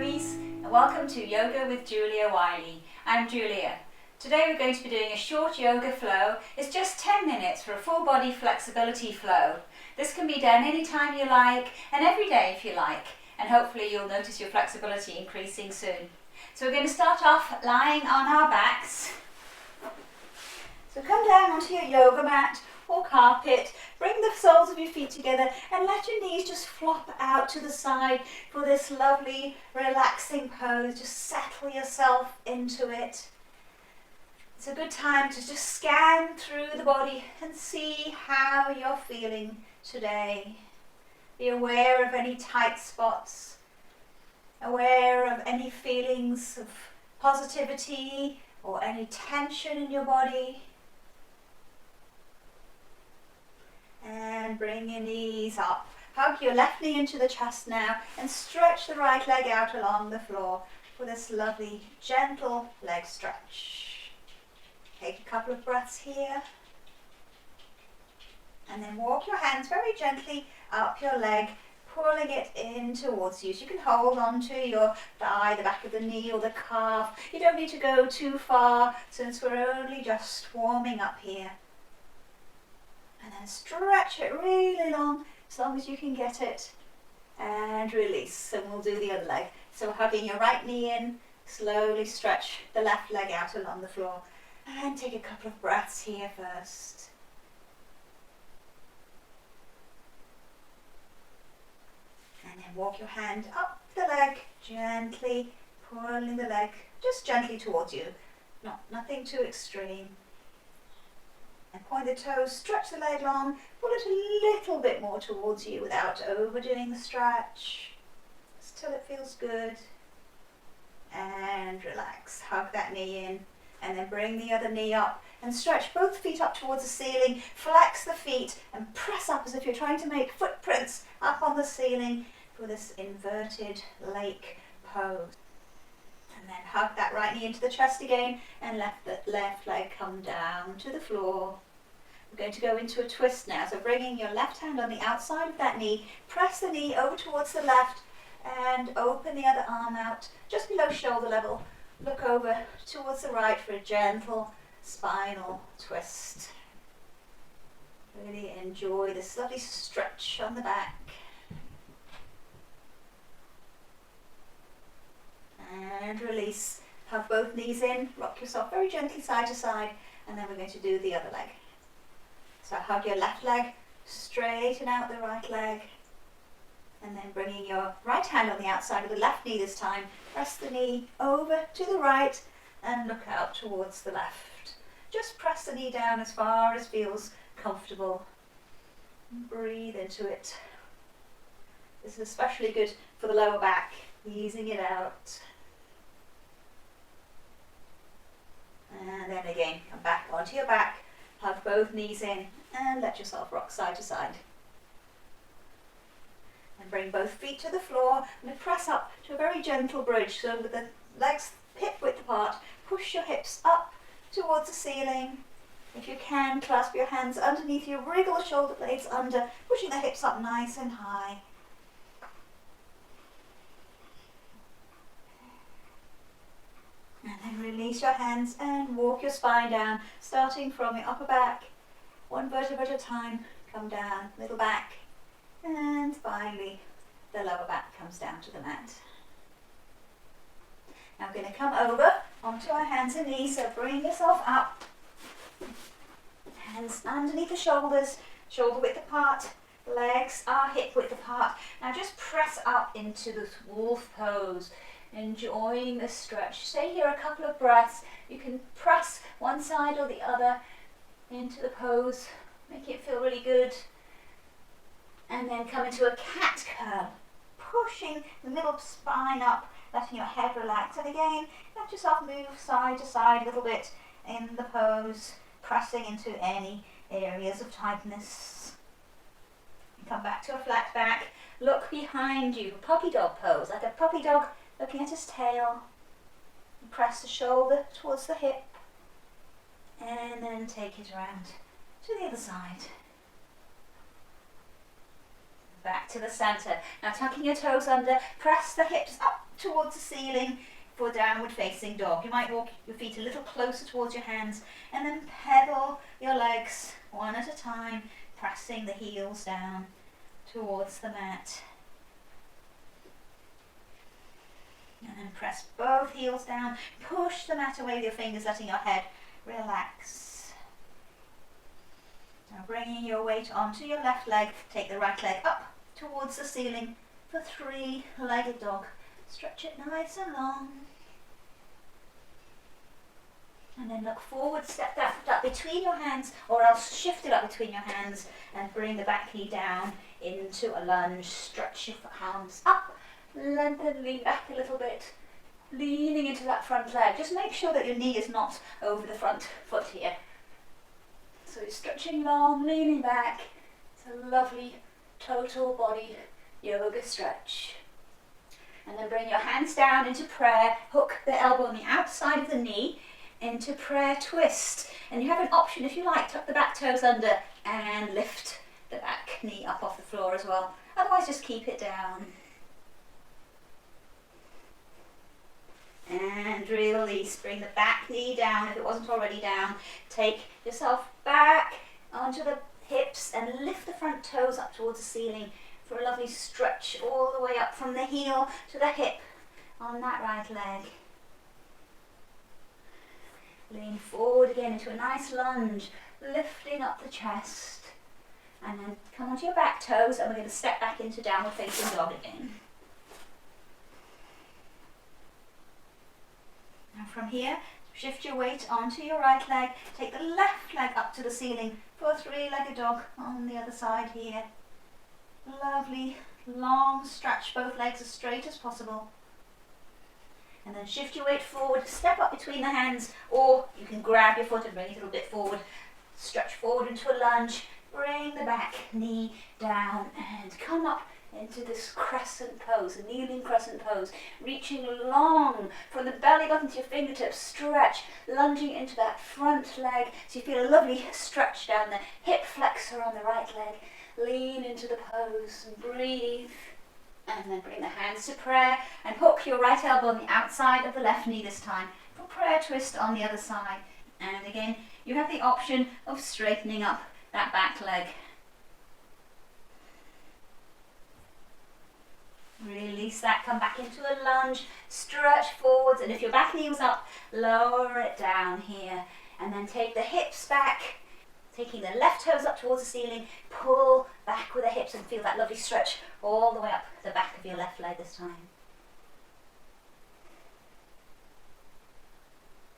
yogis, and welcome to Yoga with Julia Wiley. I'm Julia. Today we're going to be doing a short yoga flow. It's just 10 minutes for a full body flexibility flow. This can be done anytime you like and every day if you like, and hopefully you'll notice your flexibility increasing soon. So we're going to start off lying on our backs. So come down onto your yoga mat or carpet, bring the soles of your feet together and let your knees just flop out to the side for this lovely relaxing pose. Just settle yourself into it. It's a good time to just scan through the body and see how you're feeling today. Be aware of any tight spots, aware of any feelings of positivity or any tension in your body. And bring your knees up. Hug your left knee into the chest now and stretch the right leg out along the floor for this lovely gentle leg stretch. Take a couple of breaths here and then walk your hands very gently up your leg, pulling it in towards you. So you can hold on to your thigh, the back of the knee or the calf. You don't need to go too far since we're only just warming up here. And then stretch it really long, as long as you can get it. And release, and we'll do the other leg. So hugging your right knee in, slowly stretch the left leg out along the floor. And take a couple of breaths here first. And then walk your hand up the leg, gently pulling the leg just gently towards you. Nothing too extreme. And point the toes, stretch the leg long, pull it a little bit more towards you without overdoing the stretch, just till it feels good. And relax, hug that knee in, and then bring the other knee up and stretch both feet up towards the ceiling, flex the feet and press up as if you're trying to make footprints up on the ceiling for this inverted lake pose. And then hug that right knee into the chest again and let the left leg come down to the floor. We're going to go into a twist now. So bringing your left hand on the outside of that knee, press the knee over towards the left and open the other arm out just below shoulder level. Look over towards the right for a gentle spinal twist. Really enjoy this lovely stretch on the back. And release. Hug both knees in, rock yourself very gently side to side, and then we're going to do the other leg. So hug your left leg, straighten out the right leg, and then bringing your right hand on the outside of the left knee this time, press the knee over to the right and look out towards the left. Just press the knee down as far as feels comfortable. Breathe into it. This is especially good for the lower back, easing it out. And then again, come back onto your back, hug both knees in and let yourself rock side to side. And bring both feet to the floor and press up to a very gentle bridge. So with the legs hip width apart, push your hips up towards the ceiling. If you can, clasp your hands underneath you, wriggle the shoulder blades under, pushing the hips up nice and high. And then release your hands and walk your spine down, starting from your upper back, one vertebra at a time, come down, middle back, and finally the lower back comes down to the mat. Now we're going to come over onto our hands and knees, so bring yourself up, hands underneath the shoulders, shoulder width apart, legs are hip width apart. Now just press up into this wolf pose. Enjoying the stretch. Stay here a couple of breaths. You can press one side or the other into the pose, make it feel really good. And then come into a cat curl, pushing the middle spine up, letting your head relax. And again, let yourself move side to side a little bit in the pose, pressing into any areas of tightness. And come back to a flat back. Look behind you, puppy dog pose, like a puppy dog looking at his tail. Press the shoulder towards the hip and then take it around to the other side. Back to the center. Now tucking your toes under, press the hips up towards the ceiling for downward facing dog. You might walk your feet a little closer towards your hands and then pedal your legs one at a time, pressing the heels down towards the mat. And then press both heels down, push the mat away with your fingers, letting your head relax. Now bringing your weight onto your left leg, take the right leg up towards the ceiling for three-legged dog. Stretch it nice and long. And then look forward, step that foot up between your hands, or else shift it up between your hands and bring the back knee down into a lunge. Stretch your arms up, lengthen, lean back a little bit, leaning into that front leg. Just make sure that your knee is not over the front foot here. So you're stretching long, leaning back. It's a lovely total body yoga stretch. And then bring your hands down into prayer. Hook the elbow on the outside of the knee into prayer twist. And you have an option, if you like, tuck the back toes under and lift the back knee up off the floor as well. Otherwise, just keep it down. And release. Bring the back knee down if it wasn't already down. Take yourself back onto the hips and lift the front toes up towards the ceiling for a lovely stretch all the way up from the heel to the hip on that right leg. Lean forward again into a nice lunge, lifting up the chest. And then come onto your back toes and we're going to step back into downward facing dog again. Now from here, shift your weight onto your right leg. Take the left leg up to the ceiling for a three-legged dog on the other side here. Lovely long stretch, both legs as straight as possible. And then shift your weight forward, step up between the hands, or you can grab your foot and bring it a little bit forward. Stretch forward into a lunge, bring the back knee down and come up into this crescent pose, a kneeling crescent pose, reaching long from the belly button to your fingertips, stretch, lunging into that front leg so you feel a lovely stretch down the hip flexor on the right leg. Lean into the pose and breathe. And then bring the hands to prayer and hook your right elbow on the outside of the left knee this time for prayer twist on the other side. And again, you have the option of straightening up that back leg. Release that, come back into a lunge, stretch forwards, and if your back knee was up, lower it down here. And then take the hips back, taking the left toes up towards the ceiling, pull back with the hips and feel that lovely stretch all the way up the back of your left leg this time.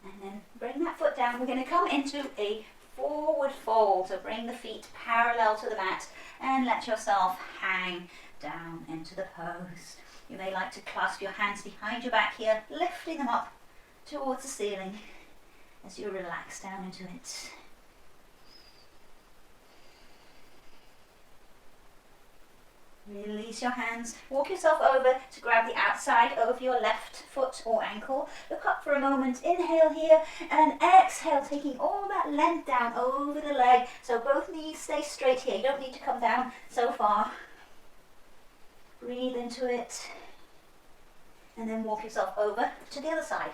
And then bring that foot down. We're going to come into a forward fold. So bring the feet parallel to the mat and let yourself hang down into the pose. You may like to clasp your hands behind your back here, lifting them up towards the ceiling as you relax down into it. Release your hands, walk yourself over to grab the outside of your left foot or ankle. Look up for a moment, inhale here and exhale, taking all that length down over the leg. So both knees stay straight here, you don't need to come down so far. Breathe into it and then walk yourself over to the other side.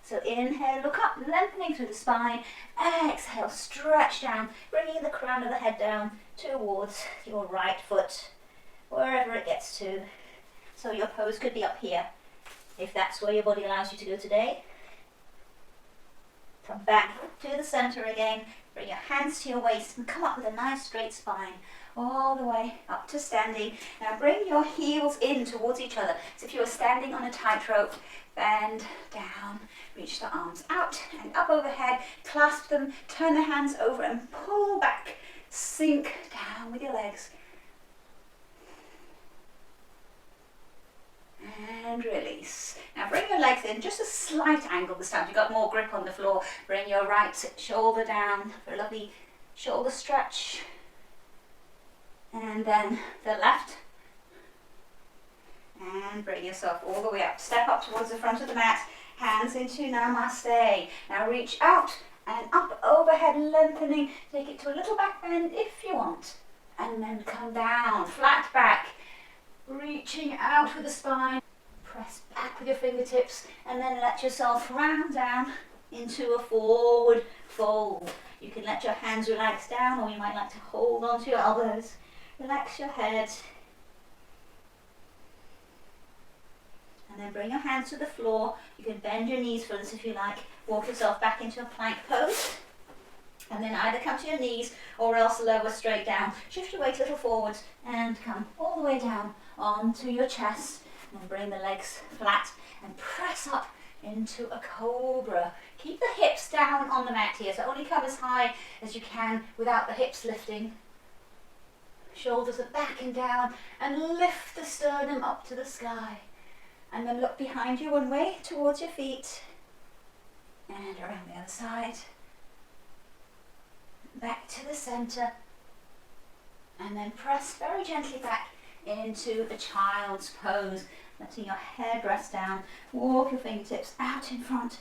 So inhale, look up, lengthening through the spine. Exhale, stretch down, bringing the crown of the head down towards your right foot, wherever it gets to. So your pose could be up here, if that's where your body allows you to go today. Come back to the center again, bring your hands to your waist and come up with a nice straight spine, all the way up to standing. Now bring your heels in towards each other. So if you are standing on a tightrope, bend down, reach the arms out and up overhead, clasp them, turn the hands over and pull back, sink down with your legs. And release. Now bring your legs in, just a slight angle this time. You've got more grip on the floor. Bring your right shoulder down for a lovely shoulder stretch. And then the left. And bring yourself all the way up. Step up towards the front of the mat. Hands into Namaste. Now reach out and up overhead, lengthening. Take it to a little back bend if you want. And then come down, flat back. Reaching out with the spine, press back with your fingertips and then let yourself round down into a forward fold. You can let your hands relax down, or you might like to hold onto your elbows. Relax your head. And then bring your hands to the floor. You can bend your knees for this if you like. Walk yourself back into a plank pose. And then either come to your knees or else lower straight down. Shift your weight a little forwards and come all the way down onto your chest. And bring the legs flat and press up into a cobra. Keep the hips down on the mat here, so only come as high as you can without the hips lifting. Shoulders are back and down, and lift the sternum up to the sky. And then look behind you one way towards your feet. And around the other side. Back to the center. And then press very gently back into a child's pose. Letting your head rest down. Walk your fingertips out in front.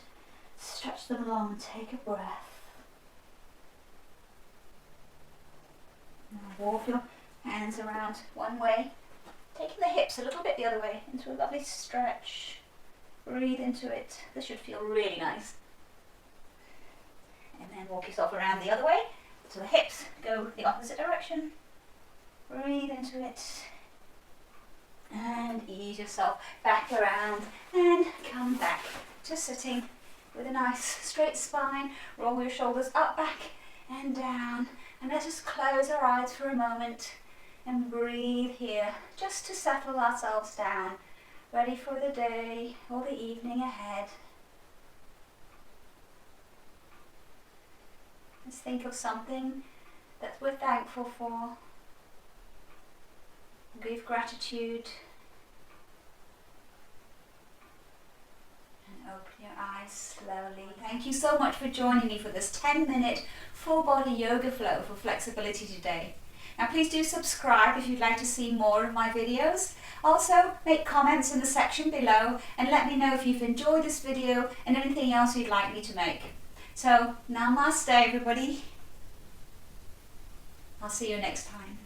Stretch them long and take a breath. Now walk your hands around one way. Taking the hips a little bit the other way into a lovely stretch. Breathe into it. This should feel really nice. And then walk yourself around the other way. So the hips go the opposite direction. Breathe into it. And ease yourself back around and come back to sitting with a nice straight spine. Roll your shoulders up, back and down. And let's just close our eyes for a moment and breathe here just to settle ourselves down, ready for the day or the evening ahead. Let's think of something that we're thankful for. Give gratitude and open your eyes slowly. Thank you so much for joining me for this 10-minute full body yoga flow for flexibility today. Now please do subscribe if you'd like to see more of my videos. Also make comments in the section below and let me know if you've enjoyed this video and anything else you'd like me to make. So namaste everybody. I'll see you next time.